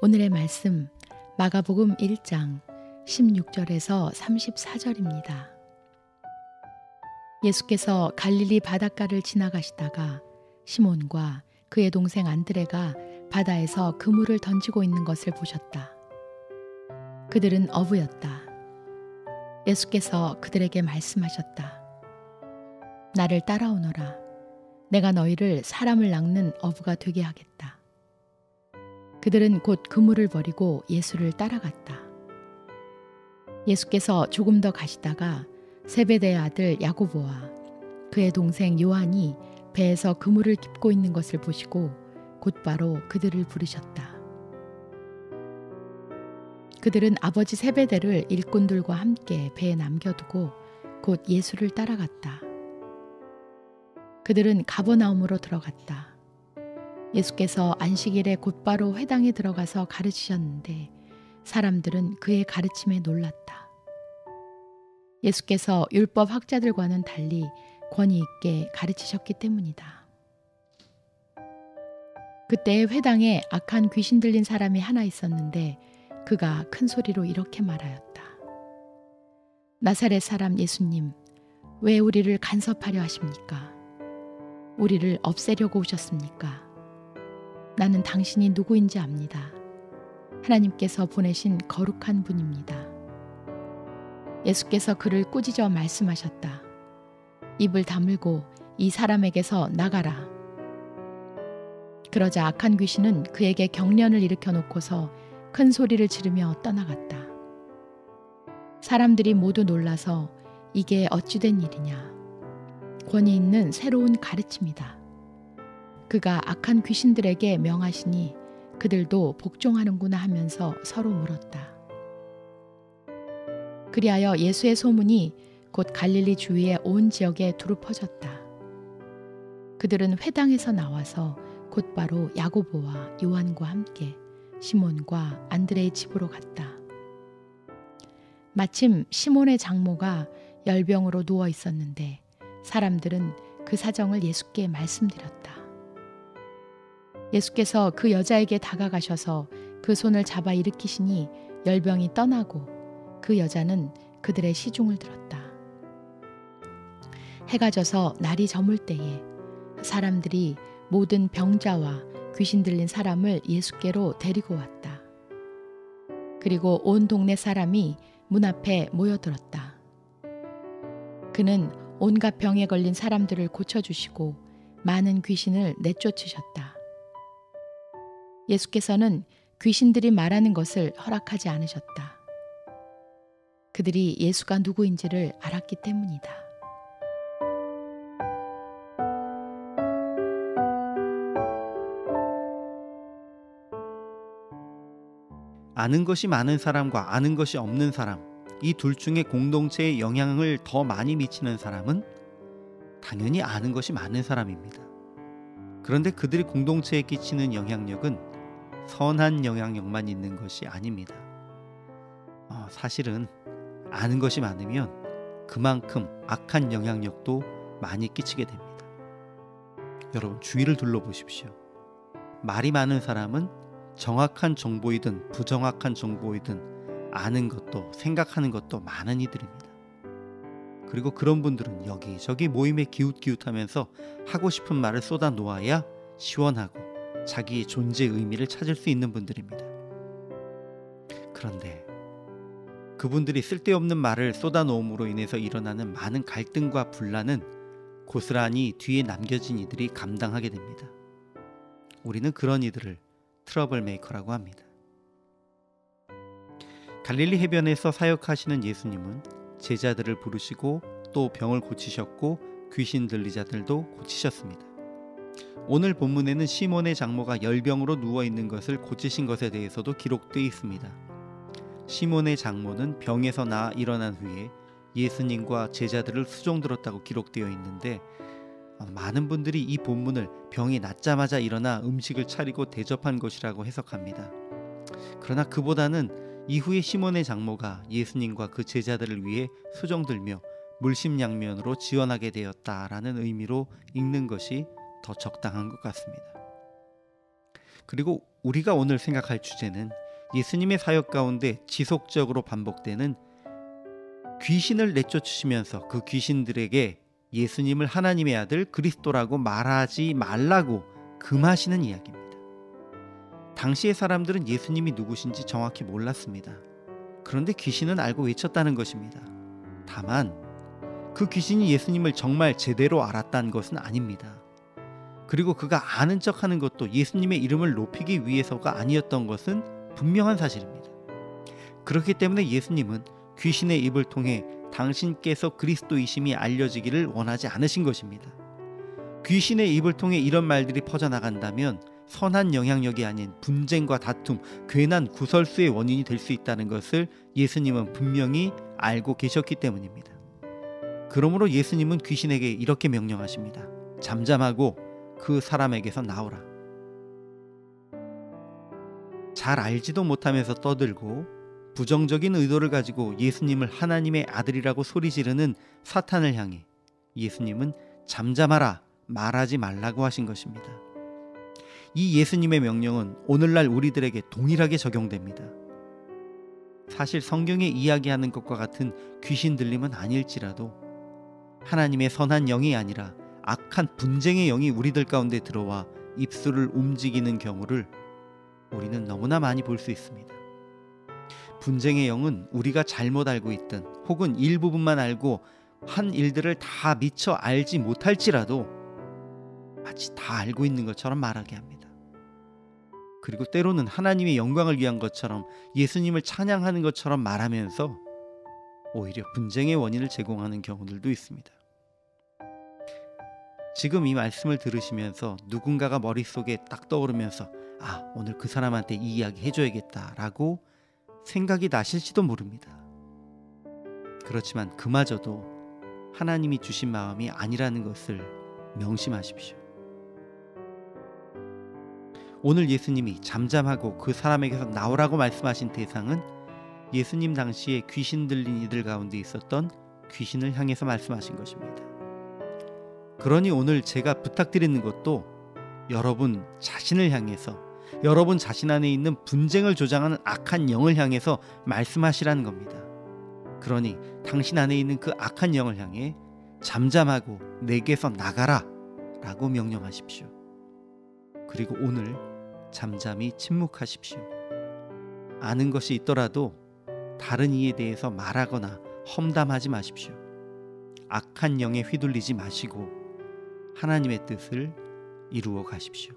오늘의 말씀 마가복음 1장 16절에서 34절입니다. 예수께서 갈릴리 바닷가를 지나가시다가 시몬과 그의 동생 안드레가 바다에서 그물을 던지고 있는 것을 보셨다. 그들은 어부였다. 예수께서 그들에게 말씀하셨다. 나를 따라오너라. 내가 너희를 사람을 낚는 어부가 되게 하겠다. 그들은 곧 그물을 버리고 예수를 따라갔다. 예수께서 조금 더 가시다가 세베대의 아들 야고보와 그의 동생 요한이 배에서 그물을 깁고 있는 것을 보시고 곧바로 그들을 부르셨다. 그들은 아버지 세베대를 일꾼들과 함께 배에 남겨두고 곧 예수를 따라갔다. 그들은 가버나움으로 들어갔다. 예수께서 안식일에 곧바로 회당에 들어가서 가르치셨는데 사람들은 그의 가르침에 놀랐다. 예수께서 율법 학자들과는 달리 권위 있게 가르치셨기 때문이다. 그때 회당에 악한 귀신 들린 사람이 하나 있었는데 그가 큰 소리로 이렇게 말하였다. 나사렛 사람 예수님, 왜 우리를 간섭하려 하십니까? 우리를 없애려고 오셨습니까? 나는 당신이 누구인지 압니다. 하나님께서 보내신 거룩한 분입니다. 예수께서 그를 꾸짖어 말씀하셨다. 입을 다물고 이 사람에게서 나가라. 그러자 악한 귀신은 그에게 경련을 일으켜 놓고서 큰 소리를 지르며 떠나갔다. 사람들이 모두 놀라서 이게 어찌된 일이냐. 권위 있는 새로운 가르침이다. 그가 악한 귀신들에게 명하시니 그들도 복종하는구나 하면서 서로 물었다. 그리하여 예수의 소문이 곧 갈릴리 주위의 온 지역에 두루 퍼졌다. 그들은 회당에서 나와서 곧바로 야고보와 요한과 함께 시몬과 안드레의 집으로 갔다. 마침 시몬의 장모가 열병으로 누워 있었는데 사람들은 그 사정을 예수께 말씀드렸다. 예수께서 그 여자에게 다가가셔서 그 손을 잡아 일으키시니 열병이 떠나고 그 여자는 그들의 시중을 들었다. 해가 져서 날이 저물 때에 사람들이 모든 병자와 귀신 들린 사람을 예수께로 데리고 왔다. 그리고 온 동네 사람이 문 앞에 모여들었다. 그는 온갖 병에 걸린 사람들을 고쳐주시고 많은 귀신을 내쫓으셨다. 예수께서는 귀신들이 말하는 것을 허락하지 않으셨다. 그들이 예수가 누구인지를 알았기 때문이다. 아는 것이 많은 사람과 아는 것이 없는 사람, 이 둘 중에 공동체에 영향을 더 많이 미치는 사람은 당연히 아는 것이 많은 사람입니다. 그런데 그들이 공동체에 끼치는 영향력은 선한 영향력만 있는 것이 아닙니다. 사실은 아는 것이 많으면 그만큼 악한 영향력도 많이 끼치게 됩니다. 여러분 주위를 둘러보십시오. 말이 많은 사람은 정확한 정보이든 부정확한 정보이든 아는 것도 생각하는 것도 많은 이들입니다. 그리고 그런 분들은 여기저기 모임에 기웃기웃하면서 하고 싶은 말을 쏟아 놓아야 시원하고 자기의 존재의 의미를 찾을 수 있는 분들입니다. 그런데 그분들이 쓸데없는 말을 쏟아 놓음으로 인해서 일어나는 많은 갈등과 분란은 고스란히 뒤에 남겨진 이들이 감당하게 됩니다. 우리는 그런 이들을 트러블 메이커라고 합니다. 갈릴리 해변에서 사역하시는 예수님은 제자들을 부르시고 또 병을 고치셨고 귀신 들린 자들도 고치셨습니다. 오늘 본문에는 시몬의 장모가 열병으로 누워있는 것을 고치신 것에 대해서도 기록되어 있습니다. 시몬의 장모는 병에서 나아 일어난 후에 예수님과 제자들을 수종들었다고 기록되어 있는데 많은 분들이 이 본문을 병이 낫자마자 일어나 음식을 차리고 대접한 것이라고 해석합니다. 그러나 그보다는 이후에 시몬의 장모가 예수님과 그 제자들을 위해 수종들며 물심양면으로 지원하게 되었다라는 의미로 읽는 것이 더 적당한 것 같습니다. 그리고 우리가 오늘 생각할 주제는 예수님의 사역 가운데 지속적으로 반복되는 귀신을 내쫓으시면서 그 귀신들에게 예수님을 하나님의 아들 그리스도라고 말하지 말라고 금하시는 이야기입니다. 당시의 사람들은 예수님이 누구신지 정확히 몰랐습니다. 그런데 귀신은 알고 외쳤다는 것입니다. 다만 그 귀신이 예수님을 정말 제대로 알았다는 것은 아닙니다. 그리고 그가 아는 척하는 것도 예수님의 이름을 높이기 위해서가 아니었던 것은 분명한 사실입니다. 그렇기 때문에 예수님은 귀신의 입을 통해 당신께서 그리스도이심이 알려지기를 원하지 않으신 것입니다. 귀신의 입을 통해 이런 말들이 퍼져나간다면 선한 영향력이 아닌 분쟁과 다툼, 괜한 구설수의 원인이 될 수 있다는 것을 예수님은 분명히 알고 계셨기 때문입니다. 그러므로 예수님은 귀신에게 이렇게 명령하십니다. 잠잠하고 그 사람에게서 나오라. 잘 알지도 못하면서 떠들고 부정적인 의도를 가지고 예수님을 하나님의 아들이라고 소리 지르는 사탄을 향해 예수님은 잠잠하라, 말하지 말라고 하신 것입니다. 이 예수님의 명령은 오늘날 우리들에게 동일하게 적용됩니다. 사실 성경에 이야기하는 것과 같은 귀신 들림은 아닐지라도 하나님의 선한 영이 아니라 악한 분쟁의 영이 우리들 가운데 들어와 입술을 움직이는 경우를 우리는 너무나 많이 볼 수 있습니다. 분쟁의 영은 우리가 잘못 알고 있든 혹은 일부분만 알고 한 일들을 다 미처 알지 못할지라도 마치 다 알고 있는 것처럼 말하게 합니다. 그리고 때로는 하나님의 영광을 위한 것처럼 예수님을 찬양하는 것처럼 말하면서 오히려 분쟁의 원인을 제공하는 경우들도 있습니다. 지금 이 말씀을 들으시면서 누군가가 머릿속에 딱 떠오르면서 오늘 그 사람한테 이 이야기 해줘야겠다라고 생각이 나실지도 모릅니다. 그렇지만 그마저도 하나님이 주신 마음이 아니라는 것을 명심하십시오. 오늘 예수님이 잠잠하고 그 사람에게서 나오라고 말씀하신 대상은 예수님 당시에 귀신 들린 이들 가운데 있었던 귀신을 향해서 말씀하신 것입니다. 그러니 오늘 제가 부탁드리는 것도 여러분 자신을 향해서, 여러분 자신 안에 있는 분쟁을 조장하는 악한 영을 향해서 말씀하시라는 겁니다. 그러니 당신 안에 있는 그 악한 영을 향해 잠잠하고 내게서 나가라 라고 명령하십시오. 그리고 오늘 잠잠히 침묵하십시오. 아는 것이 있더라도 다른 이에 대해서 말하거나 험담하지 마십시오. 악한 영에 휘둘리지 마시고 하나님의 뜻을 이루어 가십시오.